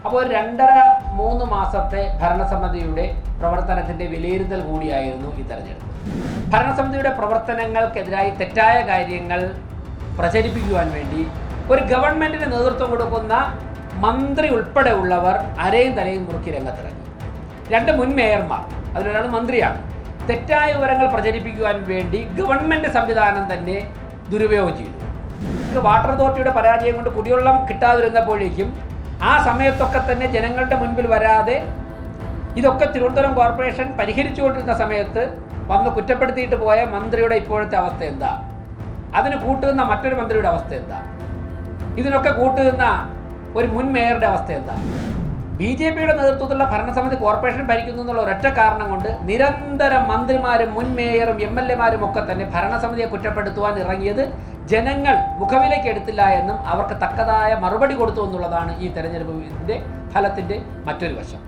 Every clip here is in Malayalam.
അപ്പോൾ 2.5-3 മാസത്തെ ഭരണസമിതിയുടെ പ്രവർത്തനത്തിൻ്റെ വിലയിരുത്തൽ കൂടിയായിരുന്നു ഈ തെരഞ്ഞെടുപ്പ്. ഭരണസമിതിയുടെ പ്രവർത്തനങ്ങൾക്കെതിരായി തെറ്റായ കാര്യങ്ങൾ പ്രചരിപ്പിക്കുവാൻ വേണ്ടി ഒരു ഗവൺമെൻറ്റിന് നേതൃത്വം കൊടുക്കുന്ന മന്ത്രി ഉൾപ്പെടെയുള്ളവർ അരയും തലയും മുറുക്കി രംഗത്തിറങ്ങി. 2 മുൻ മേയർമാർ, അതിലൊരാൾ മന്ത്രിയാണ്, തെറ്റായ വിവരങ്ങൾ പ്രചരിപ്പിക്കുവാൻ വേണ്ടി ഗവൺമെൻറ് സംവിധാനം തന്നെ ദുരുപയോഗം ചെയ്തു. വാട്ടർ അതോറിറ്റിയുടെ പരാജയം കൊണ്ട് കുടിവെള്ളം കിട്ടാതിരുന്നപ്പോഴേക്കും ആ സമയത്തൊക്കെ തന്നെ ജനങ്ങളുടെ മുൻപിൽ വരാതെ ഇതൊക്കെ തിരുവനന്തപുരം കോർപ്പറേഷൻ പരിഹരിച്ചുകൊണ്ടിരുന്ന സമയത്ത് വന്ന് കുറ്റപ്പെടുത്തിയിട്ട് പോയ മന്ത്രിയുടെ ഇപ്പോഴത്തെ അവസ്ഥ എന്താ? അതിന് കൂട്ടുനിന്ന മറ്റൊരു മന്ത്രിയുടെ അവസ്ഥ എന്താ? ഇതിനൊക്കെ കൂട്ടുനിന്ന ഒരു മുൻ മേയറുടെ അവസ്ഥ എന്താ? BJPയുടെ നേതൃത്വത്തിലുള്ള ഭരണസമിതി കോർപ്പറേഷൻ ഭരിക്കുന്നു എന്നുള്ള ഒരൊറ്റ കാരണം കൊണ്ട് നിരന്തരം മന്ത്രിമാരും മുൻ മേയറും MLA-മാരും ഒക്കെ തന്നെ ഭരണസമിതിയെ കുറ്റപ്പെടുത്തുവാൻ ഇറങ്ങിയത് ജനങ്ങൾ മുഖവിലേക്ക് എടുത്തില്ല എന്നും അവർക്ക് തക്കതായ മറുപടി കൊടുത്തു എന്നുള്ളതാണ് ഈ തെരഞ്ഞെടുപ്പിൻ്റെ ഫലത്തിൻ്റെ മറ്റൊരു വശം.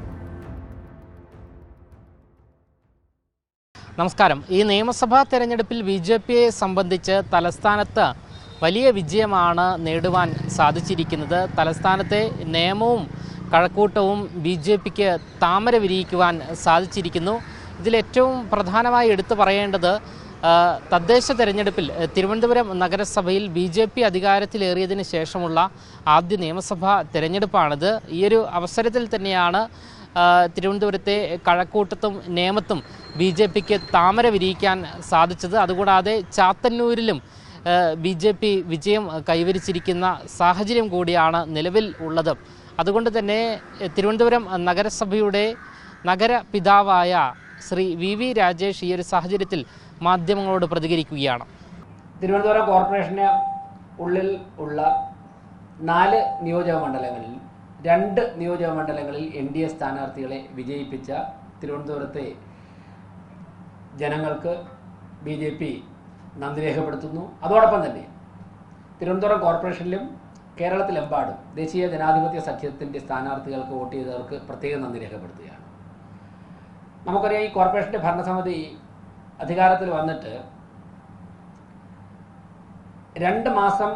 നമസ്കാരം. ഈ നിയമസഭാ തെരഞ്ഞെടുപ്പിൽ BJPയെ സംബന്ധിച്ച് തലസ്ഥാനത്ത് വലിയ വിജയമാണ് നേടുവാൻ സാധിച്ചിരിക്കുന്നത്. തലസ്ഥാനത്തെ നിയമവും കഴക്കൂട്ടവും BJPക്ക് താമര വിരിയിക്കുവാൻ സാധിച്ചിരിക്കുന്നു. ഇതിലേറ്റവും പ്രധാനമായി എടുത്തു പറയേണ്ടത് തദ്ദേശ തെരഞ്ഞെടുപ്പിൽ തിരുവനന്തപുരം നഗരസഭയിൽ BJP അധികാരത്തിലേറിയതിന് ശേഷമുള്ള ആദ്യ നിയമസഭാ തെരഞ്ഞെടുപ്പാണിത്. ഈയൊരു അവസരത്തിൽ തന്നെയാണ് തിരുവനന്തപുരത്തെ കഴക്കൂട്ടത്തും നേമത്തും BJPക്ക് താമര വിരിയിക്കാൻ സാധിച്ചത്. അതുകൂടാതെ ചാത്തന്നൂരിലും BJP വിജയം കൈവരിച്ചിരിക്കുന്ന സാഹചര്യം കൂടിയാണ് നിലവിൽ ഉള്ളത്. അതുകൊണ്ട് തന്നെ തിരുവനന്തപുരം നഗരസഭയുടെ നഗരപിതാവായ ശ്രീ VV രാജേഷ് ഈ ഒരു സാഹചര്യത്തിൽ മാധ്യമങ്ങളോട് പ്രതികരിക്കുകയാണ്. തിരുവനന്തപുരം കോർപ്പറേഷന് ഉള്ളിൽ ഉള്ള 4 നിയോജക മണ്ഡലങ്ങളിൽ 2 നിയോജക മണ്ഡലങ്ങളിൽ NDA സ്ഥാനാർത്ഥികളെ വിജയിപ്പിച്ച തിരുവനന്തപുരത്തെ ജനങ്ങൾക്ക് BJP നന്ദി രേഖപ്പെടുത്തുന്നു. അതോടൊപ്പം തന്നെ തിരുവനന്തപുരം കോർപ്പറേഷനിലും കേരളത്തിലെമ്പാടും ദേശീയ ജനാധിപത്യ സഖ്യത്തിൻ്റെ സ്ഥാനാർത്ഥികൾക്ക് വോട്ട് ചെയ്തവർക്ക് പ്രത്യേകം നന്ദി രേഖപ്പെടുത്തുകയാണ്. നമുക്കറിയാം, ഈ കോർപ്പറേഷൻ്റെ ഭരണസമിതി അധികാരത്തിൽ വന്നിട്ട് 2 മാസം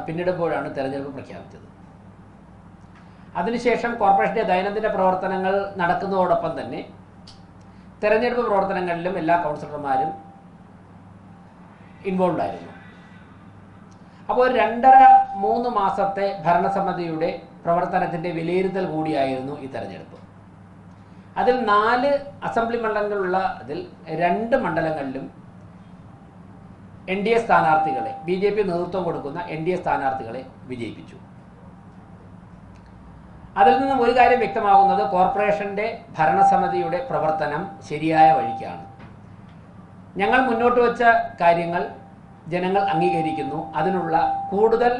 പിന്നിടുമ്പോഴാണ് തെരഞ്ഞെടുപ്പ് പ്രഖ്യാപിച്ചത്. അതിനുശേഷം കോർപ്പറേഷൻ്റെ ദൈനംദിന പ്രവർത്തനങ്ങൾ നടക്കുന്നതോടൊപ്പം തന്നെ തെരഞ്ഞെടുപ്പ് പ്രവർത്തനങ്ങളിലും എല്ലാ കൗൺസിലർമാരും ഇൻവോൾവ് ആയിരുന്നു. അപ്പോൾ 2.5-3 മാസത്തെ ഭരണസമിതിയുടെ പ്രവർത്തനത്തിൻ്റെ വിലയിരുത്തൽ കൂടിയായിരുന്നു ഈ തെരഞ്ഞെടുപ്പ്. അതിൽ 4 അസംബ്ലി മണ്ഡലങ്ങളുള്ള അതിൽ 2 മണ്ഡലങ്ങളിലും NDA സ്ഥാനാർത്ഥികളെ, BJP നേതൃത്വം കൊടുക്കുന്ന NDA സ്ഥാനാർത്ഥികളെ വിജയിപ്പിച്ചു. അതിൽ നിന്നും ഒരു കാര്യം വ്യക്തമാകുന്നത് കോർപ്പറേഷൻ്റെ ഭരണസമിതിയുടെ പ്രവർത്തനം ശരിയായ വഴിക്കാണ്. ഞങ്ങൾ മുന്നോട്ട് വച്ച കാര്യങ്ങൾ ജനങ്ങൾ അംഗീകരിക്കുന്നു. അതിനുള്ള കൂടുതൽ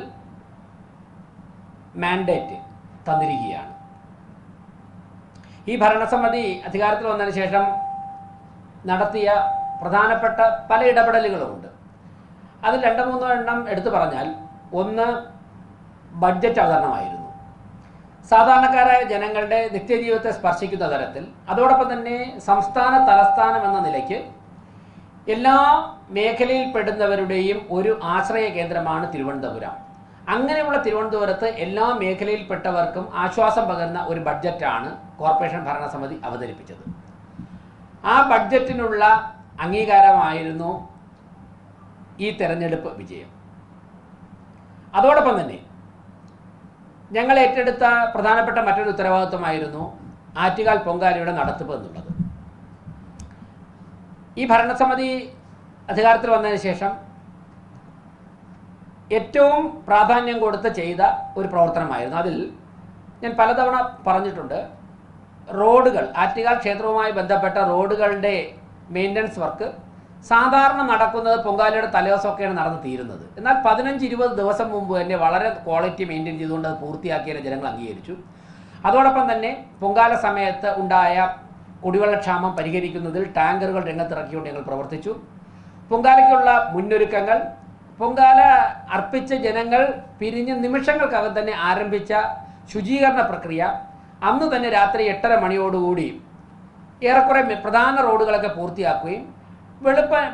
മാൻഡേറ്റ് തന്നിരിക്കുകയാണ്. ഈ ഭരണസമിതി അധികാരത്തിൽ വന്നതിന് ശേഷം നടത്തിയ പ്രധാനപ്പെട്ട പല ഇടപെടലുകളുമുണ്ട്. അതിൽ 2-3 എണ്ണം എടുത്തു പറഞ്ഞാൽ, ഒന്ന് ബഡ്ജറ്റ് അവതരണമായിരുന്നു. സാധാരണക്കാരായ ജനങ്ങളുടെ നിത്യജീവിതത്തെ സ്പർശിക്കുന്ന തരത്തിൽ, അതോടൊപ്പം തന്നെ സംസ്ഥാന തലസ്ഥാനം എന്ന നിലയ്ക്ക് എല്ലാ മേഖലയിൽപ്പെടുന്നവരുടെയും ഒരു ആശ്രയ കേന്ദ്രമാണ് തിരുവനന്തപുരം. അങ്ങനെയുള്ള തിരുവനന്തപുരത്ത് എല്ലാ മേഖലയിൽപ്പെട്ടവർക്കും ആശ്വാസം പകരുന്ന ഒരു ബഡ്ജറ്റാണ് കോർപ്പറേഷൻ ഭരണസമിതി അവതരിപ്പിച്ചത്. ആ ബഡ്ജറ്റിനുള്ള അംഗീകാരമായിരുന്നു ഈ തെരഞ്ഞെടുപ്പ് വിജയം. അതോടൊപ്പം തന്നെ ഞങ്ങൾ ഏറ്റെടുത്ത പ്രധാനപ്പെട്ട മറ്റൊരു ഉത്തരവാദിത്വമായിരുന്നു ആറ്റുകാൽ പൊങ്കാലയുടെ നടത്തിപ്പ് എന്നുള്ളത്. ഈ ഭരണസമിതി അധികാരത്തിൽ വന്നതിന് ശേഷം ഏറ്റവും പ്രാധാന്യം കൊടുത്ത് ചെയ്ത ഒരു പ്രവർത്തനമായിരുന്നു. അതിൽ ഞാൻ പലതവണ പറഞ്ഞിട്ടുണ്ട്, റോഡുകൾ, ആറ്റുകാൽ ക്ഷേത്രവുമായി ബന്ധപ്പെട്ട റോഡുകളുടെ മെയിൻ്റനൻസ് വർക്ക് സാധാരണ നടക്കുന്നത് പൊങ്കാലയുടെ തലേദിവസമൊക്കെയാണ് നടന്ന് തീരുന്നത്. എന്നാൽ 15-20 ദിവസം മുമ്പ് തന്നെ വളരെ ക്വാളിറ്റി മെയിൻറ്റെയിൻ ചെയ്തുകൊണ്ട് അത് പൂർത്തിയാക്കിയതിനെ ജനങ്ങൾ അംഗീകരിച്ചു. അതോടൊപ്പം തന്നെ പൊങ്കാല സമയത്ത് ഉണ്ടായ കുടിവെള്ളക്ഷാമം പരിഹരിക്കുന്നതിൽ ടാങ്കറുകൾ രംഗത്തിറക്കിക്കൊണ്ട് ഞങ്ങൾ പ്രവർത്തിച്ചു. പൊങ്കാലയ്ക്കുള്ള മുന്നൊരുക്കങ്ങൾ, പൊങ്കാല അർപ്പിച്ച ജനങ്ങൾ പിരിഞ്ഞ് നിമിഷങ്ങൾക്കകം തന്നെ ആരംഭിച്ച ശുചീകരണ പ്രക്രിയ, അന്ന് തന്നെ രാത്രി 8:30 മണിയോടുകൂടി ഏറെക്കുറെ പ്രധാന റോഡുകളൊക്കെ പൂർത്തിയാക്കുകയും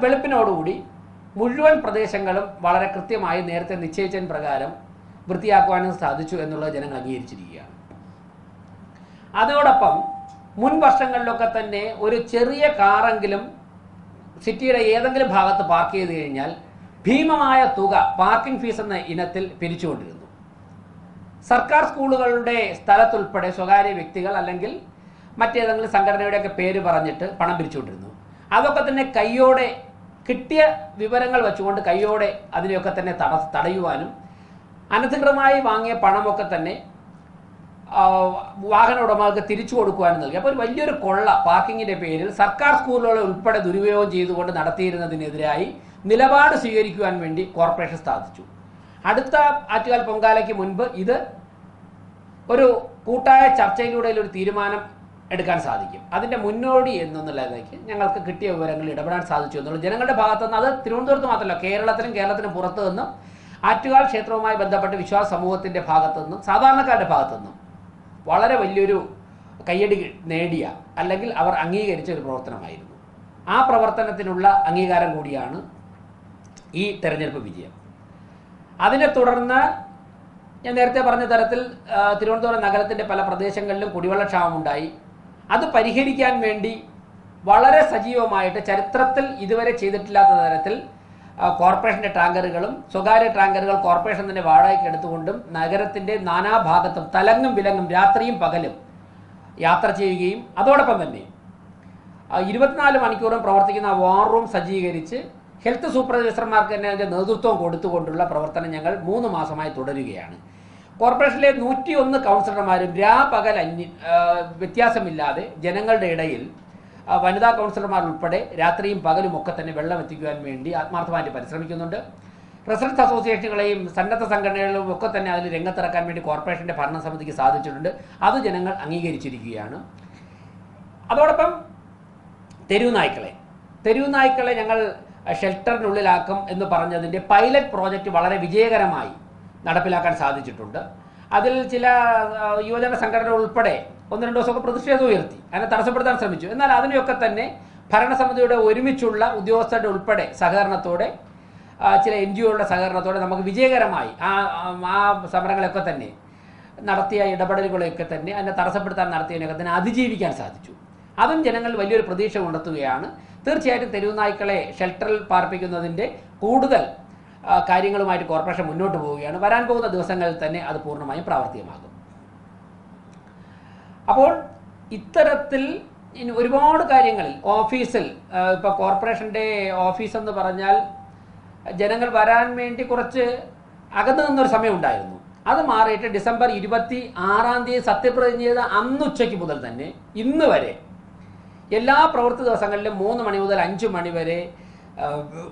വെളുപ്പിനോടുകൂടി മുഴുവൻ പ്രദേശങ്ങളും വളരെ കൃത്യമായി നേരത്തെ നിശ്ചയിച്ചതിന് പ്രകാരം വൃത്തിയാക്കുവാനും സാധിച്ചു എന്നുള്ളത് ജനങ്ങൾ അംഗീകരിച്ചിരിക്കുകയാണ്. അതോടൊപ്പം മുൻ വർഷങ്ങളിലൊക്കെ തന്നെ ഒരു ചെറിയ കാറെങ്കിലും സിറ്റിയുടെ ഏതെങ്കിലും ഭാഗത്ത് പാർക്ക് ചെയ്ത് കഴിഞ്ഞാൽ ഭീമമായ തുക പാർക്കിംഗ് ഫീസ് എന്ന ഇനത്തിൽ പിരിച്ചുകൊണ്ടിരുന്നു. സർക്കാർ സ്കൂളുകളുടെ സ്ഥലത്തുൾപ്പെടെ സ്വകാര്യ വ്യക്തികൾ അല്ലെങ്കിൽ മറ്റേതെങ്കിലും സംഘടനയുടെയൊക്കെ പേര് പറഞ്ഞിട്ട് പണം പിരിച്ചുകൊണ്ടിരുന്നു. അതൊക്കെ തന്നെ കയ്യോടെ കിട്ടിയ വിവരങ്ങൾ വെച്ചുകൊണ്ട് കയ്യോടെ അതിനെയൊക്കെ തന്നെ തടയുവാനും അനധികൃതമായി വാങ്ങിയ പണമൊക്കെ തന്നെ വാഹന ഉടമകൾക്ക് തിരിച്ചു കൊടുക്കുവാനും നൽകി. അപ്പോൾ ഒരു വലിയൊരു കൊള്ള പാർക്കിങ്ങിൻ്റെ പേരിൽ സർക്കാർ സ്കൂളുകളെ ഉൾപ്പെടെ ദുരുപയോഗം ചെയ്തുകൊണ്ട് നടത്തിയിരുന്നതിനെതിരായി നിലപാട് സ്വീകരിക്കുവാൻ വേണ്ടി കോർപ്പറേഷൻ സ്ഥാപിച്ചു. അടുത്ത ആറ്റുകാൽ പൊങ്കാലയ്ക്ക് മുൻപ് ഇത് ഒരു കൂട്ടായ ചർച്ചയിലൂടെ ഒരു തീരുമാനം എടുക്കാൻ സാധിക്കും. അതിൻ്റെ മുന്നോടി എന്നുള്ളതിലേക്ക് ഞങ്ങൾക്ക് കിട്ടിയ വിവരങ്ങൾ ഇടപെടാൻ സാധിച്ചു എന്നുള്ളത് ജനങ്ങളുടെ ഭാഗത്തുനിന്ന്, അത് തിരുവനന്തപുരത്ത് മാത്രമല്ല കേരളത്തിനും പുറത്തു നിന്നും ആറ്റുകാൽ ക്ഷേത്രവുമായി ബന്ധപ്പെട്ട വിശ്വാസ സമൂഹത്തിൻ്റെ ഭാഗത്തു നിന്നും സാധാരണക്കാരുടെ ഭാഗത്തു നിന്നും വളരെ വലിയൊരു കയ്യടി നേടിയ അല്ലെങ്കിൽ അവർ അംഗീകരിച്ച ഒരു പ്രവർത്തനമായിരുന്നു. ആ പ്രവർത്തനത്തിനുള്ള അംഗീകാരം കൂടിയാണ് ഈ തെരഞ്ഞെടുപ്പ് വിജയം. അതിനെ തുടർന്ന് ഞാൻ നേരത്തെ പറഞ്ഞ തരത്തിൽ തിരുവനന്തപുരം നഗരത്തിൻ്റെ പല പ്രദേശങ്ങളിലും കുടിവെള്ളക്ഷാമമുണ്ടായി. അത് പരിഹരിക്കാൻ വേണ്ടി വളരെ സജീവമായിട്ട് ചരിത്രത്തിൽ ഇതുവരെ ചെയ്തിട്ടില്ലാത്ത തരത്തിൽ കോർപ്പറേഷൻ്റെ ടാങ്കറുകളും സ്വകാര്യ ടാങ്കറുകൾ കോർപ്പറേഷൻ തന്നെ വാടകയ്ക്ക് എടുത്തുകൊണ്ടും നഗരത്തിൻ്റെ നാനാഭാഗത്തും തലങ്ങും വിലങ്ങും രാത്രിയും പകലും യാത്ര ചെയ്യുകയും അതോടൊപ്പം തന്നെ 24 മണിക്കൂറും പ്രവർത്തിക്കുന്ന വാർ റൂം സജ്ജീകരിച്ച് ഹെൽത്ത് സൂപ്പർവൈസർമാർക്ക് തന്നെ അതിൻ്റെ നേതൃത്വം കൊടുത്തുകൊണ്ടുള്ള പ്രവർത്തനം ഞങ്ങൾ 3 മാസമായി തുടരുകയാണ്. കോർപ്പറേഷനിലെ 101 കൗൺസിലർമാരും പകൽ വ്യത്യാസമില്ലാതെ ജനങ്ങളുടെ ഇടയിൽ വനിതാ കൗൺസിലർമാർ ഉൾപ്പെടെ രാത്രിയും പകലും ഒക്കെ തന്നെ വെള്ളം എത്തിക്കുവാൻ വേണ്ടി ആത്മാർത്ഥമായിട്ട് പരിശ്രമിക്കുന്നുണ്ട്. റെസിഡൻസ് അസോസിയേഷനുകളെയും സന്നദ്ധ സംഘടനകളും ഒക്കെ തന്നെ അതിൽ രംഗത്തിറക്കാൻ വേണ്ടി കോർപ്പറേഷൻ്റെ ഭരണസമിതിക്ക് സാധിച്ചിട്ടുണ്ട്. അത് ജനങ്ങൾ അംഗീകരിച്ചിരിക്കുകയാണ്. അതോടൊപ്പം തെരുവ് നായ്ക്കളെ ഞങ്ങൾ ഷെൽട്ടറിനുള്ളിലാക്കും എന്ന് പറഞ്ഞതിൻ്റെ പൈലറ്റ് പ്രോജക്റ്റ് വളരെ വിജയകരമായി നടപ്പിലാക്കാൻ സാധിച്ചിട്ടുണ്ട്. അതിൽ ചില യുവജന സംഘടനകൾ ഉൾപ്പെടെ 1-2 ദിവസമൊക്കെ പ്രതിഷേധം ഉയർത്തി, അതിനെ തടസ്സപ്പെടുത്താൻ ശ്രമിച്ചു. എന്നാൽ അതിനെയൊക്കെ തന്നെ ഭരണസമിതിയുടെ ഒരുമിച്ചുള്ള ഉദ്യോഗസ്ഥരുടെ ഉൾപ്പെടെ സഹകരണത്തോടെ ചില NGOകളുടെ സഹകരണത്തോടെ നമുക്ക് വിജയകരമായി ആ സമരങ്ങളൊക്കെ തന്നെ നടത്തിയ ഇടപെടലുകളെയൊക്കെ തന്നെ അതിനെ തടസ്സപ്പെടുത്താൻ നടത്തിയതിനൊക്കെ തന്നെ അതിജീവിക്കാൻ സാധിച്ചു. അതും ജനങ്ങൾ വലിയൊരു പ്രതീക്ഷ ഉണർത്തുകയാണ്. തീർച്ചയായിട്ടും തെരുവ് നായ്ക്കളെ ഷെൽട്ടറിൽ പാർപ്പിക്കുന്നതിൻ്റെ കൂടുതൽ കാര്യങ്ങളുമായിട്ട് കോർപ്പറേഷൻ മുന്നോട്ട് പോവുകയാണ്. വരാൻ പോകുന്ന ദിവസങ്ങളിൽ തന്നെ അത് പൂർണ്ണമായും പ്രാവർത്തികമാകും. അപ്പോൾ ഇത്തരത്തിൽ ഇനി ഒരുപാട് കാര്യങ്ങളിൽ ഓഫീസിൽ ഇപ്പോൾ കോർപ്പറേഷൻ്റെ ഓഫീസ് എന്ന് പറഞ്ഞാൽ ജനങ്ങൾ വരാൻ വേണ്ടി കുറച്ച് അകന്നു നിന്നൊരു സമയം ഉണ്ടായിരുന്നു. അത് മാറിയിട്ട് ഡിസംബർ 26 സത്യപ്രതിജ്ഞ ചെയ്ത അന്നുച്ചയ്ക്ക് മുതൽ തന്നെ ഇന്ന് വരെ എല്ലാ പ്രവൃത്തി ദിവസങ്ങളിലും 3 മണി മുതൽ 5 മണി വരെ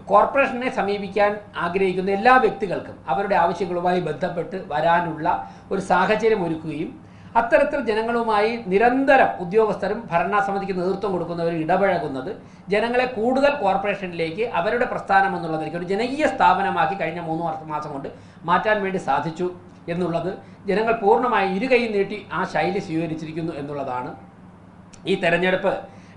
കോർപ്പറേഷനെ സമീപിക്കാൻ ആഗ്രഹിക്കുന്ന എല്ലാ വ്യക്തികൾക്കും അവരുടെ ആവശ്യങ്ങളുമായി ബന്ധപ്പെട്ട് വരാനുള്ള ഒരു സാഹചര്യം ഒരുക്കുകയും അത്തരത്തിൽ ജനങ്ങളുമായി നിരന്തരം ഉദ്യോഗസ്ഥരും ഭരണസമിതിക്ക് നേതൃത്വം കൊടുക്കുന്നവരും ഇടപഴകുന്നത് ജനങ്ങളെ കൂടുതൽ കോർപ്പറേഷനിലേക്ക് അവരുടെ പ്രസ്ഥാനം എന്നുള്ളതിലേക്ക് ഒരു ജനകീയ സ്ഥാപനമാക്കി കഴിഞ്ഞ 3 മാസം കൊണ്ട് മാറ്റാൻ വേണ്ടി സാധിച്ചു എന്നുള്ളത് ജനങ്ങൾ പൂർണ്ണമായി ഇരുകൈ നീട്ടി ആ ശൈലി സ്വീകരിച്ചിരിക്കുന്നു എന്നുള്ളതാണ് ഈ തെരഞ്ഞെടുപ്പ്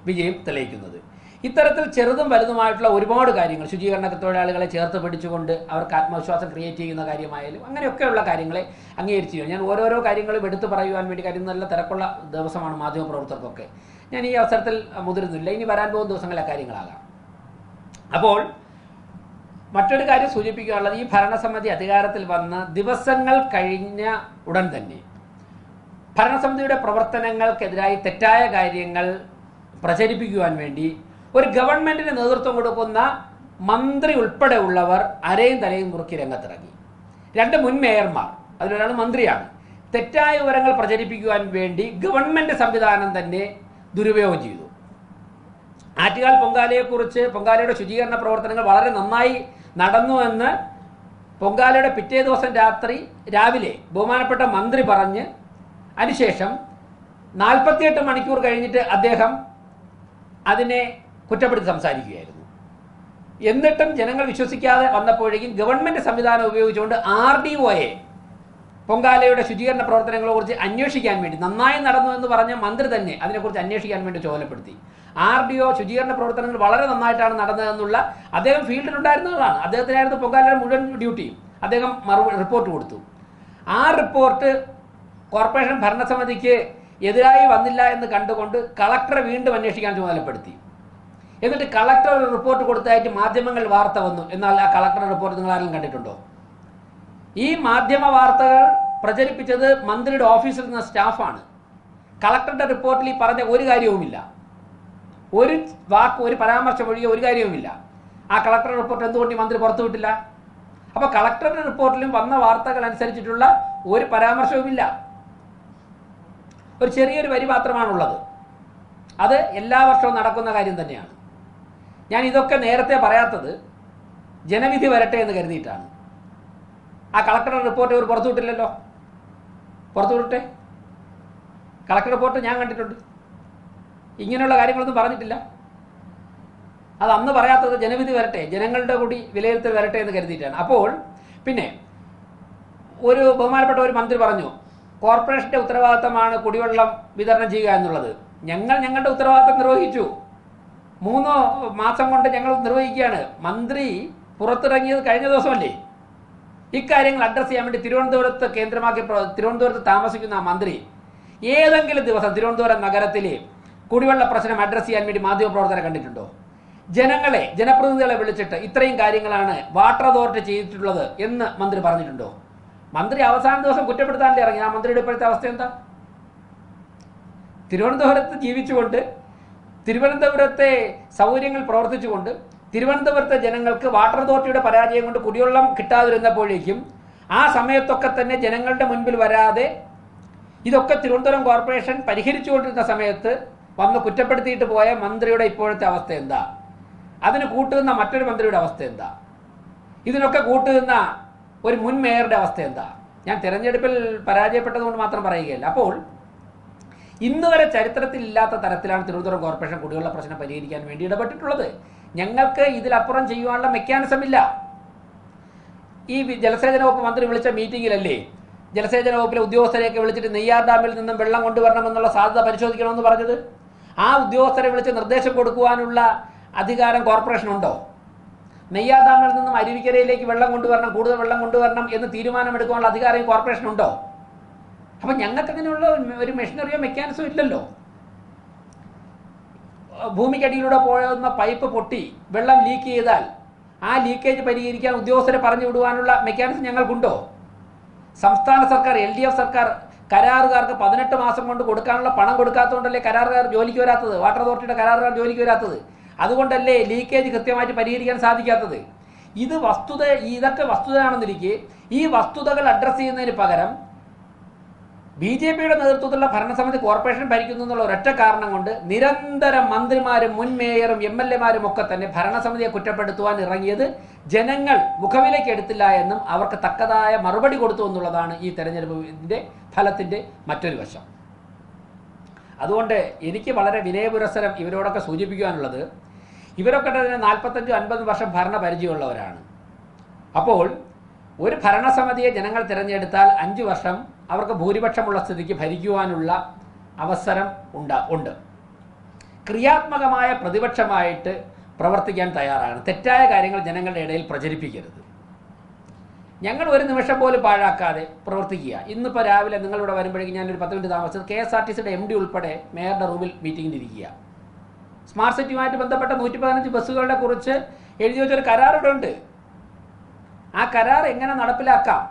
വിജയം തെളിയിക്കുന്നത്. ഇത്തരത്തിൽ ചെറുതും വലുതുമായിട്ടുള്ള ഒരുപാട് കാര്യങ്ങൾ, ശുചീകരണ തൊഴിലാളികളെ ചേർത്ത് പിടിച്ചുകൊണ്ട് അവർക്ക് ആത്മവിശ്വാസം ക്രിയേറ്റ് ചെയ്യുന്ന കാര്യമായാലും അങ്ങനെയൊക്കെയുള്ള കാര്യങ്ങളെ അംഗീകരിച്ചു. ഞാൻ ഓരോരോ കാര്യങ്ങളും എടുത്തു പറയുവാൻ വേണ്ടി കാര്യം നല്ല തിരക്കുള്ള ദിവസമാണ് മാധ്യമപ്രവർത്തകർക്കൊക്കെ. ഞാൻ ഈ അവസരത്തിൽ മുതിരുന്നില്ല. ഇനി വരാൻ പോകുന്ന ദിവസങ്ങളിലെ കാര്യങ്ങളാകാം. അപ്പോൾ മറ്റൊരു കാര്യം സൂചിപ്പിക്കാനുള്ളത്, ഈ ഭരണസമിതി അധികാരത്തിൽ വന്ന ദിവസങ്ങൾ കഴിഞ്ഞ ഉടൻ തന്നെ ഭരണസമിതിയുടെ പ്രവർത്തനങ്ങൾക്കെതിരായി തെറ്റായ കാര്യങ്ങൾ പ്രചരിപ്പിക്കുവാൻ വേണ്ടി ഒരു ഗവൺമെന്റിന് നേതൃത്വം കൊടുക്കുന്ന മന്ത്രി ഉൾപ്പെടെ ഉള്ളവർ അരയും തലയും മുറുക്കി രംഗത്തിറങ്ങി. 2 മുൻ മേയർമാർ, അതിലൊരാൾ മന്ത്രിയാണ്, തെറ്റായ വിവരങ്ങൾ പ്രചരിപ്പിക്കുവാൻ വേണ്ടി ഗവൺമെന്റ് സംവിധാനം തന്നെ ദുരുപയോഗം ചെയ്തു. ആറ്റുകാൽ പൊങ്കാലയെക്കുറിച്ച് പൊങ്കാലയുടെ ശുചീകരണ പ്രവർത്തനങ്ങൾ വളരെ നന്നായി നടന്നുവെന്ന് പൊങ്കാലയുടെ പിറ്റേ ദിവസം രാവിലെ ബഹുമാനപ്പെട്ട മന്ത്രി പറഞ്ഞ് അതിനുശേഷം 48 മണിക്കൂർ കഴിഞ്ഞിട്ട് അദ്ദേഹം അതിനെ കുറ്റപ്പെടുത്തി സംസാരിക്കുകയായിരുന്നു. എന്നിട്ടും ജനങ്ങൾ വിശ്വസിക്കാതെ വന്നപ്പോഴേക്കും ഗവൺമെന്റ് സംവിധാനം ഉപയോഗിച്ചുകൊണ്ട് RDOയെ പൊങ്കാലയുടെ ശുചീകരണ പ്രവർത്തനങ്ങളെക്കുറിച്ച് അന്വേഷിക്കാൻ വേണ്ടി, നന്നായി നടന്നു എന്ന് പറഞ്ഞ മന്ത്രി തന്നെ അതിനെക്കുറിച്ച് അന്വേഷിക്കാൻ വേണ്ടി ചുമതലപ്പെടുത്തി. RDO ശുചീകരണ പ്രവർത്തനങ്ങൾ വളരെ നന്നായിട്ടാണ് നടന്നതെന്നുള്ള അദ്ദേഹം ഫീൽഡിലുണ്ടായിരുന്നതാണ്. അദ്ദേഹത്തിനായിരുന്നു പൊങ്കാലയുടെ മുഴുവൻ ഡ്യൂട്ടിയും. അദ്ദേഹം റിപ്പോർട്ട് കൊടുത്തു. ആ റിപ്പോർട്ട് കോർപ്പറേഷൻ ഭരണസമിതിക്ക് എതിരായി വന്നില്ല എന്ന് കണ്ടുകൊണ്ട് കളക്ടറെ വീണ്ടും അന്വേഷിക്കാൻ ചുമതലപ്പെടുത്തി. എന്നിട്ട് കളക്ടർ ഒരു റിപ്പോർട്ട് കൊടുത്തായിട്ട് മാധ്യമങ്ങൾ വാർത്ത വന്നു. എന്നാൽ ആ കളക്ടറുടെ റിപ്പോർട്ട് നിങ്ങൾ ആരെങ്കിലും കണ്ടിട്ടുണ്ടോ? ഈ മാധ്യമ വാർത്തകൾ പ്രചരിപ്പിച്ചത് മന്ത്രിയുടെ ഓഫീസിൽ നിന്ന് സ്റ്റാഫാണ്. കളക്ടറുടെ റിപ്പോർട്ടിൽ ഈ പറഞ്ഞ ഒരു കാര്യവുമില്ല, ഒരു വാക്ക്, ഒരു പരാമർശം ഒഴികെ ഒരു കാര്യവുമില്ല. ആ കളക്ടറുടെ റിപ്പോർട്ട് എന്തുകൊണ്ട് ഈ മന്ത്രി പുറത്തുവിട്ടില്ല? അപ്പോൾ കളക്ടറുടെ റിപ്പോർട്ടിലും വന്ന വാർത്തകൾ അനുസരിച്ചിട്ടുള്ള ഒരു പരാമർശവുമില്ല. ഒരു ചെറിയൊരു വരി മാത്രമാണുള്ളത്. അത് എല്ലാ വർഷവും നടക്കുന്ന കാര്യം തന്നെയാണ്. ഞാൻ ഇതൊക്കെ നേരത്തെ പറയാത്തത് ജനവിധി വരട്ടെ എന്ന് കരുതിയിട്ടാണ്. ആ കളക്ടറുടെ റിപ്പോർട്ട് ഇവർ പുറത്തുവിട്ടില്ലല്ലോ. പുറത്തുവിട്ടെ. കളക്ടർ റിപ്പോർട്ട് ഞാൻ കണ്ടിട്ടുണ്ട്. ഇങ്ങനെയുള്ള കാര്യങ്ങളൊന്നും പറഞ്ഞിട്ടില്ല. അത് അന്ന് പറയാത്തത് ജനവിധി വരട്ടെ, ജനങ്ങളുടെ കൂടി വിലയിരുത്തൽ വരട്ടെ എന്ന് കരുതിയിട്ടാണ്. അപ്പോൾ പിന്നെ ഒരു ബഹുമാനപ്പെട്ട ഒരു മന്ത്രി പറഞ്ഞു, കോർപ്പറേഷന്റെ ഉത്തരവാദിത്തമാണ് കുടിവെള്ളം വിതരണം ചെയ്യുക എന്നുള്ളത്. ഞങ്ങളുടെ ഉത്തരവാദിത്തം നിർവഹിച്ചു. 3 മാസം കൊണ്ട് ഞങ്ങൾ നിർവഹിക്കുകയാണ്. മന്ത്രി പുറത്തിറങ്ങിയത് കഴിഞ്ഞ ദിവസമല്ലേ? ഇക്കാര്യങ്ങൾ അഡ്രസ്സ് ചെയ്യാൻ വേണ്ടി തിരുവനന്തപുരത്ത് കേന്ദ്രമാക്കി തിരുവനന്തപുരത്ത് താമസിക്കുന്ന ആ മന്ത്രി ഏതെങ്കിലും ദിവസം തിരുവനന്തപുരം നഗരത്തിലെ കുടിവെള്ള പ്രശ്നം അഡ്രസ്സ് ചെയ്യാൻ വേണ്ടി മാധ്യമപ്രവർത്തകരെ കണ്ടിട്ടുണ്ടോ? ജനപ്രതിനിധികളെ വിളിച്ചിട്ട് ഇത്രയും കാര്യങ്ങളാണ് വാട്ടർ അതോറിറ്റി ചെയ്തിട്ടുള്ളത് എന്ന് മന്ത്രി പറഞ്ഞിട്ടുണ്ടോ? മന്ത്രി അവസാന ദിവസം കുറ്റപ്പെടുത്താണ്ട് ഇറങ്ങി. ആ മന്ത്രിയുടെ ഇപ്പോഴത്തെ അവസ്ഥ എന്താ? തിരുവനന്തപുരത്ത് ജീവിച്ചുകൊണ്ട്, തിരുവനന്തപുരത്തെ സൗകര്യങ്ങൾ പ്രവർത്തിച്ചുകൊണ്ട്, തിരുവനന്തപുരത്തെ ജനങ്ങൾക്ക് വാട്ടർ അതോറിറ്റിയുടെ പരാജയം കൊണ്ട് കുടിവെള്ളം കിട്ടാതിരുന്നപ്പോഴേക്കും ആ സമയത്തൊക്കെ തന്നെ ജനങ്ങളുടെ മുൻപിൽ വരാതെ ഇതൊക്കെ തിരുവനന്തപുരം കോർപ്പറേഷൻ പരിഹരിച്ചുകൊണ്ടിരുന്ന സമയത്ത് വന്ന് കുറ്റപ്പെടുത്തിയിട്ട് പോയ മന്ത്രിയുടെ ഇപ്പോഴത്തെ അവസ്ഥ എന്താ? അതിന് കൂട്ടുനിന്ന മറ്റൊരു മന്ത്രിയുടെ അവസ്ഥ എന്താ? ഇതിനൊക്കെ കൂട്ടുനിന്ന ഒരു മുൻ മേയറുടെ അവസ്ഥ എന്താ? ഞാൻ തിരഞ്ഞെടുപ്പിൽ പരാജയപ്പെട്ടതുകൊണ്ട് മാത്രം പറയുകയല്ല. അപ്പോൾ ഇന്ന് വരെ ചരിത്രത്തിൽ ഇല്ലാത്ത തരത്തിലാണ് തിരുവനന്തപുരം കോർപ്പറേഷൻ കുടിവെള്ള പ്രശ്നം പരിഹരിക്കാൻ വേണ്ടി ഇടപെട്ടിട്ടുള്ളത്. ഞങ്ങൾക്ക് ഇതിലപ്പുറം ചെയ്യുവാനുള്ള മെക്കാനിസം ഇല്ല. ഈ ജലസേചന വകുപ്പ് മന്ത്രി വിളിച്ച മീറ്റിംഗിലല്ലേ ജലസേചന വകുപ്പിലെ ഉദ്യോഗസ്ഥരെയൊക്കെ വിളിച്ചിട്ട് നെയ്യാർ ഡാമിൽ നിന്നും വെള്ളം കൊണ്ടുവരണമെന്നുള്ള സാധ്യത പരിശോധിക്കണമെന്ന് പറഞ്ഞത്? ആ ഉദ്യോഗസ്ഥരെ വിളിച്ച് നിർദ്ദേശം കൊടുക്കുവാനുള്ള അധികാരം കോർപ്പറേഷനുണ്ടോ? നെയ്യാർ ഡാമിൽ നിന്നും അരുവിക്കരയിലേക്ക് വെള്ളം കൊണ്ടുവരണം, കൂടുതൽ വെള്ളം കൊണ്ടുവരണം എന്ന് തീരുമാനമെടുക്കാനുള്ള അധികാരം കോർപ്പറേഷനുണ്ടോ? അപ്പം ഞങ്ങൾക്ക് അങ്ങനെയുള്ള ഒരു മെഷീനറിയോ മെക്കാനിസമോ ഇല്ലല്ലോ. ഭൂമിക്കടിയിലൂടെ പോകുന്ന പൈപ്പ് പൊട്ടി വെള്ളം ലീക്ക് ചെയ്താൽ ആ ലീക്കേജ് പരിഹരിക്കാൻ ഉദ്യോഗസ്ഥരെ പറഞ്ഞു വിടുവാനുള്ള മെക്കാനിസം ഞങ്ങൾക്കുണ്ടോ? സംസ്ഥാന സർക്കാർ, LDF സർക്കാർ കരാറുകാർക്ക് 18 മാസം കൊണ്ട് കൊടുക്കാനുള്ള പണം കൊടുക്കാത്തതുകൊണ്ടല്ലേ കരാറുകാർ ജോലിക്ക് വരാത്തത്? വാട്ടർ അതോറിറ്റിയുടെ കരാറുകാർ ജോലിക്ക് വരാത്തത് അതുകൊണ്ടല്ലേ ലീക്കേജ് കൃത്യമായിട്ട് പരിഹരിക്കാൻ സാധിക്കാത്തത്? ഇതൊക്കെ വസ്തുതയാണെന്നിരിക്കെ ഈ വസ്തുതകൾ അഡ്രസ്സ് ചെയ്യുന്നതിന് പകരം BJPയുടെ നേതൃത്വത്തിലുള്ള ഭരണസമിതി കോർപ്പറേഷൻ ഭരിക്കുന്നു എന്നുള്ള ഒരൊറ്റ കാരണം കൊണ്ട് നിരന്തരം മന്ത്രിമാരും മുൻ മേയറും MLAമാരും ഒക്കെ തന്നെ ഭരണസമിതിയെ കുറ്റപ്പെടുത്തുവാൻ ഇറങ്ങിയത് ജനങ്ങൾ മുഖവിലേക്ക് എടുത്തില്ല എന്നും അവർക്ക് തക്കതായ മറുപടി കൊടുത്തു എന്നുള്ളതാണ് ഈ തെരഞ്ഞെടുപ്പിന്റെ ഫലത്തിന്റെ മറ്റൊരു വശം. അതുകൊണ്ട് എനിക്ക് വളരെ വിനയപുരസ്സരം ഇവരോടൊക്കെ സൂചിപ്പിക്കാനുള്ളത്, ഇവരൊക്കെ തന്നെ 45-50 വർഷം ഭരണപരിചയമുള്ളവരാണ്. അപ്പോൾ ഒരു ഭരണസമിതിയെ ജനങ്ങൾ തിരഞ്ഞെടുത്താൽ 5 വർഷം അവർക്ക് ഭൂരിപക്ഷമുള്ള സ്ഥിതിക്ക് ഭരിക്കുവാനുള്ള അവസരം ഉണ്ട്. ക്രിയാത്മകമായ പ്രതിപക്ഷമായിട്ട് പ്രവർത്തിക്കാൻ തയ്യാറാണ്. തെറ്റായ കാര്യങ്ങൾ ജനങ്ങളുടെ ഇടയിൽ പ്രചരിപ്പിക്കരുത്. ഞങ്ങൾ ഒരു നിമിഷം പോലും പാഴാക്കാതെ പ്രവർത്തിക്കുക. ഇന്നിപ്പോൾ രാവിലെ നിങ്ങളിവിടെ വരുമ്പോഴേക്കും ഞാനൊരു 10 മിനിറ്റ് താമസിച്ചത് KSRTCയുടെ MD ഉൾപ്പെടെ മേയറുടെ റൂമിൽ മീറ്റിംഗിലിരിക്കുക. സ്മാർട്ട് സിറ്റിയുമായിട്ട് ബന്ധപ്പെട്ട 115 ബസ്സുകളുടെ കുറിച്ച് എഴുതി വെച്ചൊരു കരാർ ഉണ്ട്. ആ കരാർ എങ്ങനെ നടപ്പിലാക്കാം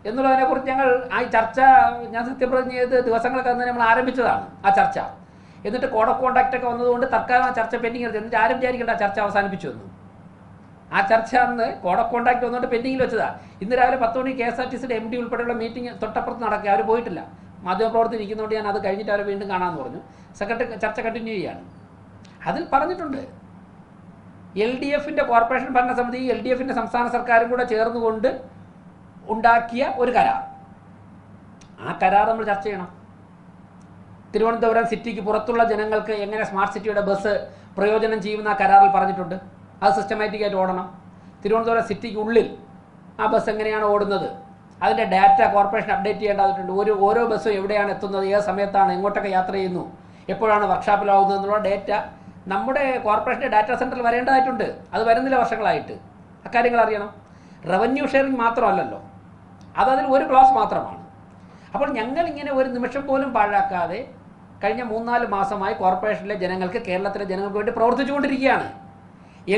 എന്നുള്ളതിനെക്കുറിച്ച് ഞങ്ങൾ ആ ചർച്ച ഞാൻ സത്യപ്രതിജ്ഞ ചെയ്ത് ദിവസങ്ങളൊക്കെ തന്നെ നമ്മൾ ആരംഭിച്ചതാണ് ആ ചർച്ച. എന്നിട്ട് കോഡ് ഓഫ് കോണ്ടാക്റ്റ് ഒക്കെ വന്നതുകൊണ്ട് തൽക്കാലം ആ ചർച്ച പെൻഡിങ് എടുത്ത്, എന്നിട്ട് ആരും വിചാരിക്കേണ്ട ആ ചർച്ച അവസാനിപ്പിച്ചു വന്നു. ആ ചർച്ച അന്ന് കോഡ് ഓഫ് കോണ്ടാക്ട് വന്നുകൊണ്ട് പെൻഡിങ്ങിൽ വെച്ചതാണ്. ഇന്ന് രാവിലെ 10 മണി KSRTCയുടെ MD ഉൾപ്പെടെയുള്ള മീറ്റിംഗ് തൊട്ടപ്പുറത്ത് നടക്കുക. അവർ പോയിട്ടില്ല, മാധ്യമപ്രവർത്തനം ഇരിക്കുന്നതുകൊണ്ട് ഞാൻ അത് കഴിഞ്ഞിട്ട് അവരെ വീണ്ടും കാണാമെന്ന് പറഞ്ഞു. സെക്രട്ടറി ചർച്ച കണ്ടിന്യൂ ചെയ്യുകയാണ്. അതിൽ പറഞ്ഞിട്ടുണ്ട് LDFന്റെ കോർപ്പറേഷൻ ഭരണസമിതി LDFന്റെ സംസ്ഥാന സർക്കാരും കൂടെ ചേർന്നുകൊണ്ട് ഉണ്ടാക്കിയ ഒരു കരാർ. ആ കരാർ നമ്മൾ ചർച്ച ചെയ്യണം. തിരുവനന്തപുരം സിറ്റിക്ക് പുറത്തുള്ള ജനങ്ങൾക്ക് എങ്ങനെ സ്മാർട്ട് സിറ്റിയുടെ ബസ് പ്രയോജനം ചെയ്യുമെന്ന് ആ കരാറിൽ പറഞ്ഞിട്ടുണ്ട്. അത് സിസ്റ്റമാറ്റിക്കായിട്ട് ഓടണം. തിരുവനന്തപുരം സിറ്റിക്ക് ഉള്ളിൽ ആ ബസ് എങ്ങനെയാണ് ഓടുന്നത്, അതിൻ്റെ ഡാറ്റ കോർപ്പറേഷൻ അപ്ഡേറ്റ് ചെയ്യേണ്ടതായിട്ടുണ്ട്. ഓരോ ബസ്സും എവിടെയാണ് എത്തുന്നത്, ഏത് സമയത്താണ്, എങ്ങോട്ടൊക്കെ യാത്ര ചെയ്യുന്നു, എപ്പോഴാണ് വർക്ക്ഷോപ്പിലാവുന്നത് എന്നുള്ള ഡേറ്റ നമ്മുടെ കോർപ്പറേഷൻ്റെ ഡാറ്റാ സെൻറ്ററിൽ വരേണ്ടതായിട്ടുണ്ട്. അത് വരുന്നില്ല വർഷങ്ങളായിട്ട്. അക്കാര്യങ്ങൾ അറിയണം. റവന്യൂ ഷെയറിംഗ് മാത്രമല്ലല്ലോ, അതിൽ ഒരു ക്ലാസ് മാത്രമാണ്. അപ്പോൾ ഞങ്ങളിങ്ങനെ ഒരു നിമിഷം പോലും പാഴാക്കാതെ കഴിഞ്ഞ 3-4 മാസമായി കോർപ്പറേഷനിലെ ജനങ്ങൾക്ക്, കേരളത്തിലെ ജനങ്ങൾക്ക് വേണ്ടി പ്രവർത്തിച്ചുകൊണ്ടിരിക്കുകയാണ്.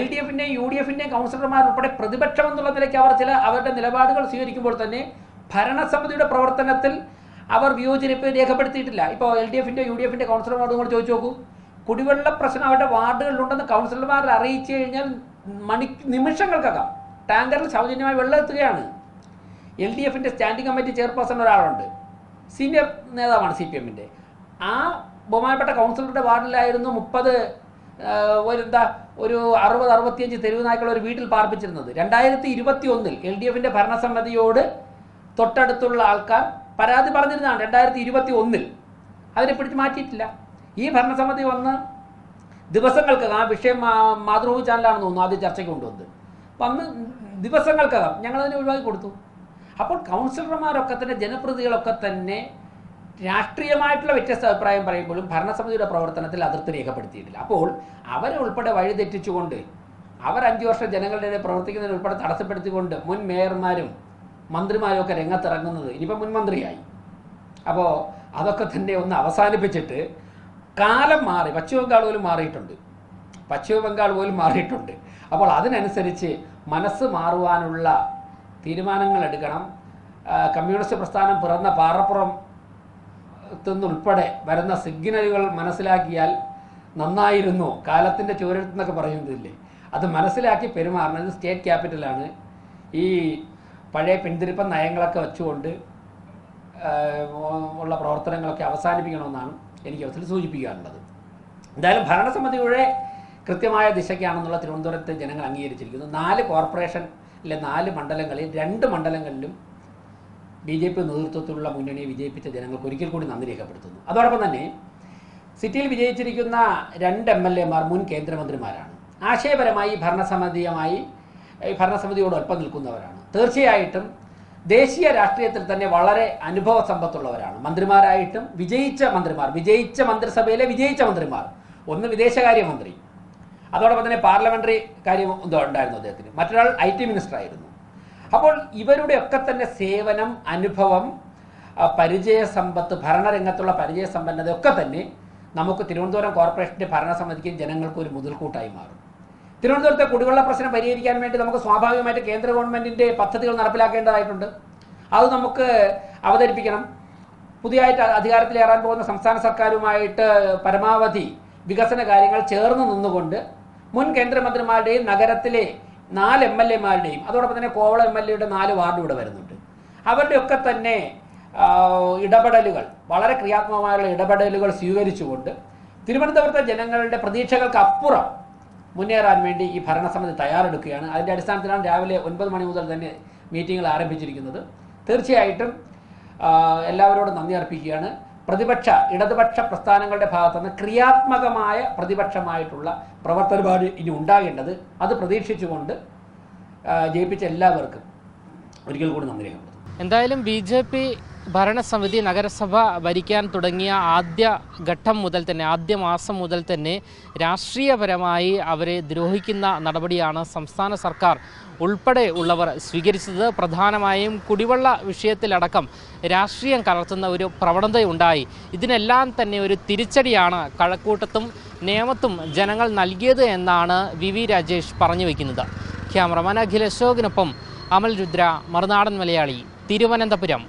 LDFിൻ്റെയും UDFിൻ്റെയും കൗൺസിലർമാർ ഉൾപ്പെടെ പ്രതിപക്ഷം എന്നുള്ള നിലയ്ക്ക് അവർ അവരുടെ നിലപാടുകൾ സ്വീകരിക്കുമ്പോൾ തന്നെ ഭരണസമിതിയുടെ പ്രവർത്തനത്തിൽ അവർ വിയോജിപ്പ് രേഖപ്പെടുത്തിയിട്ടില്ല. ഇപ്പോൾ LDFിൻ്റെയും UDFിൻ്റെയും കൗൺസിലർമാരോട് കൂടി ചോദിച്ചു നോക്കൂ. കുടിവെള്ള പ്രശ്നം അവരുടെ വാർഡുകളിലുണ്ടെന്ന് കൗൺസിലർമാരെ അറിയിച്ചു കഴിഞ്ഞാൽ നിമിഷങ്ങൾക്കകം ടാങ്കറിൽ സൗജന്യമായി വെള്ളം എത്തുകയാണ്. LDFിൻ്റെ സ്റ്റാൻഡിംഗ് കമ്മിറ്റി ചെയർപേഴ്സൺ ഒരാളുണ്ട്, സീനിയർ നേതാവാണ് CPMൻ്റെ. ആ ബഹുമാനപ്പെട്ട കൗൺസിലറുടെ വാർഡിലായിരുന്നു 60-65 തെരുവ് നായ്ക്കൾ ഒരു വീട്ടിൽ പാർപ്പിച്ചിരുന്നത്. 2021 LDFിൻ്റെ ഭരണസമിതിയോട് തൊട്ടടുത്തുള്ള ആൾക്കാർ പരാതി പറഞ്ഞിരുന്നതാണ്. 2021 അതിനെ പിടിച്ച് മാറ്റിയിട്ടില്ല. ഈ ഭരണസമിതി വന്ന് ദിവസങ്ങൾക്കകം, ആ വിഷയം മാതൃഭൂമി ചാനലാണെന്ന് തോന്നുന്നു ആദ്യം ചർച്ചയ്ക്ക് കൊണ്ടുവന്നത്, വന്ന് ദിവസങ്ങൾക്കകം ഞങ്ങളതിനെ ഒഴിവാക്കി കൊടുത്തു. അപ്പോൾ കൗൺസിലർമാരൊക്കെ തന്നെ, ജനപ്രതിനിധികളൊക്കെ തന്നെ രാഷ്ട്രീയമായിട്ടുള്ള വ്യത്യസ്ത അഭിപ്രായം പറയുമ്പോഴും ഭരണസമിതിയുടെ പ്രവർത്തനത്തിൽ അതിർത്തി രേഖപ്പെടുത്തിയിട്ടില്ല. അപ്പോൾ അവരെ ഉൾപ്പെടെ വഴിതെറ്റിച്ചുകൊണ്ട്, അവർ 5 വർഷം ജനങ്ങളുടെ പ്രവർത്തിക്കുന്നതിന് ഉൾപ്പെടെ തടസ്സപ്പെടുത്തിക്കൊണ്ട് മുൻ മേയർമാരും മന്ത്രിമാരും ഒക്കെ രംഗത്തിറങ്ങുന്നത്, ഇനിയിപ്പോൾ മുൻ മന്ത്രിയായി. അപ്പോൾ അതൊക്കെ തന്നെ ഒന്ന് അവസാനിപ്പിച്ചിട്ട്, കാലം മാറി, പശ്ചിമ ബംഗാൾ പോലും മാറിയിട്ടുണ്ട്. അപ്പോൾ അതിനനുസരിച്ച് മനസ്സ് മാറുവാനുള്ള തീരുമാനങ്ങൾ എടുക്കണം. കമ്മ്യൂണിസ്റ്റ് പ്രസ്ഥാനം പിറന്ന പാറപ്പുറം ഉൾപ്പെടെ വരുന്ന സിഗ്നലുകൾ മനസ്സിലാക്കിയാൽ നന്നായിരുന്നു. കാലത്തിൻ്റെ ചുവരെഴുത്തെന്നൊക്കെ പറയുന്നതില്ലേ, അത് മനസ്സിലാക്കി പെരുമാറണം. ഇത് സ്റ്റേറ്റ് ക്യാപിറ്റലാണ്. ഈ പഴയ പിന്തിരിപ്പൻ നയങ്ങളൊക്കെ വെച്ചുകൊണ്ട് ഉള്ള പ്രവർത്തനങ്ങളൊക്കെ അവസാനിപ്പിക്കണമെന്നാണ് എനിക്ക് അവസരം സൂചിപ്പിക്കാനുള്ളത്. എന്തായാലും ഭരണസമിതിയുടെ കൃത്യമായ ദിശയ്ക്കാണെന്നുള്ള തിരുവനന്തപുരത്തെ ജനങ്ങൾ അംഗീകരിച്ചിരിക്കുന്നു. 4 കോർപ്പറേഷനിലെ 4 മണ്ഡലങ്ങളിൽ 2 മണ്ഡലങ്ങളിലും BJP നേതൃത്വത്തിലുള്ള മുന്നണിയെ വിജയിപ്പിച്ച ജനങ്ങൾക്ക് ഒരിക്കൽ കൂടി നന്ദി രേഖപ്പെടുത്തുന്നു. അതോടൊപ്പം തന്നെ സിറ്റിയിൽ വിജയിച്ചിരിക്കുന്ന 2 MLAമാർ മുൻ കേന്ദ്രമന്ത്രിമാരാണ്. ആശയപരമായി ഭരണസമിതിയോട് ഒപ്പം നിൽക്കുന്നവരാണ്. തീർച്ചയായിട്ടും ദേശീയ രാഷ്ട്രീയത്തിൽ തന്നെ വളരെ അനുഭവ സമ്പത്തുള്ളവരാണ്. മന്ത്രിമാരായിട്ടും വിജയിച്ച മന്ത്രിസഭയിലെ വിജയിച്ച മന്ത്രിമാർ. ഒന്ന് വിദേശകാര്യമന്ത്രി, അതോടൊപ്പം തന്നെ പാർലമെന്ററി കാര്യം ഉണ്ടായിരുന്നു അദ്ദേഹത്തിന്. മറ്റൊരാൾ IT മിനിസ്റ്റർ ആയിരുന്നു. അപ്പോൾ ഇവരുടെയൊക്കെ തന്നെ സേവനം, അനുഭവം, പരിചയസമ്പത്ത്, ഭരണരംഗത്തുള്ള പരിചയസമ്പന്നതയൊക്കെ തന്നെ നമുക്ക് തിരുവനന്തപുരം കോർപ്പറേഷൻ്റെ ഭരണസമിതിക്കും ജനങ്ങൾക്കും ഒരു മുതൽക്കൂട്ടായി മാറും. തിരുവനന്തപുരത്തെ കുടിവെള്ള പ്രശ്നം പരിഹരിക്കാൻ വേണ്ടി നമുക്ക് സ്വാഭാവികമായിട്ട് കേന്ദ്ര ഗവൺമെൻറ്റിൻ്റെ പദ്ധതികൾ നടപ്പിലാക്കേണ്ടതായിട്ടുണ്ട്. അത് നമുക്ക് അവതരിപ്പിക്കണം. പുതിയതായിട്ട് അധികാരത്തിലേറാൻ പോകുന്ന സംസ്ഥാന സർക്കാരുമായിട്ട് പരമാവധി വികസന കാര്യങ്ങൾ ചേർന്ന് നിന്നുകൊണ്ട് മുൻ കേന്ദ്രമന്ത്രിമാരുടെയും നഗരത്തിലെ 4 MLAമാരുടെയും അതോടൊപ്പം തന്നെ കോവളം MLAയുടെ 4 വാർഡ് ഇവിടെ വരുന്നുണ്ട്. അവരുടെയൊക്കെ തന്നെ ഇടപെടലുകൾ, വളരെ ക്രിയാത്മകമായുള്ള ഇടപെടലുകൾ സ്വീകരിച്ചുകൊണ്ട് തിരുവനന്തപുരത്തെ ജനങ്ങളുടെ പ്രതീക്ഷകൾക്ക് അപ്പുറം മുന്നേറാൻ വേണ്ടി ഈ ഭരണസമിതി തയ്യാറെടുക്കുകയാണ്. അതിൻ്റെ അടിസ്ഥാനത്തിലാണ് രാവിലെ 9 മണി മുതൽ തന്നെ മീറ്റിങ്ങുകൾ ആരംഭിച്ചിരിക്കുന്നത്. തീർച്ചയായിട്ടും എല്ലാവരോടും നന്ദി അർപ്പിക്കുകയാണ്. ഇടതുപക്ഷ പ്രസ്ഥാനങ്ങളുടെ ഭാഗത്തുനിന്ന് ക്രിയാത്മകമായ പ്രതിപക്ഷമായിട്ടുള്ള പ്രവർത്തനമാണ് ഇനി ഉണ്ടാകേണ്ടത്. അത് പ്രതീക്ഷിച്ചുകൊണ്ട് ജയിപ്പിച്ച എല്ലാവർക്കും ഒരിക്കൽ കൂടി നന്ദി രേഖപ്പെടുത്തുന്നു. എന്തായാലും BJP ഭരണസമിതി നഗരസഭ ഭരിക്കാൻ തുടങ്ങിയ ആദ്യ മാസം മുതൽ തന്നെ രാഷ്ട്രീയപരമായി അവരെ ദ്രോഹിക്കുന്ന നടപടിയാണ് സംസ്ഥാന സർക്കാർ ഉൾപ്പെടെ ഉള്ളവർ സ്വീകരിച്ചത്. പ്രധാനമായും കുടിവെള്ള വിഷയത്തിലടക്കം രാഷ്ട്രീയം കലർത്തുന്ന ഒരു പ്രവണതയുണ്ടായി. ഇതിനെല്ലാം തന്നെ ഒരു തിരിച്ചടിയാണ് കഴക്കൂട്ടത്തും നേമത്തും ജനങ്ങൾ നൽകിയത് എന്നാണ് VV രാജേഷ് പറഞ്ഞു വയ്ക്കുന്നത്. ക്യാമറമാൻ അഖിൽ അശോകിനൊപ്പം അമൽ രുദ്ര, മറുനാടൻ മലയാളി, തിരുവനന്തപുരം.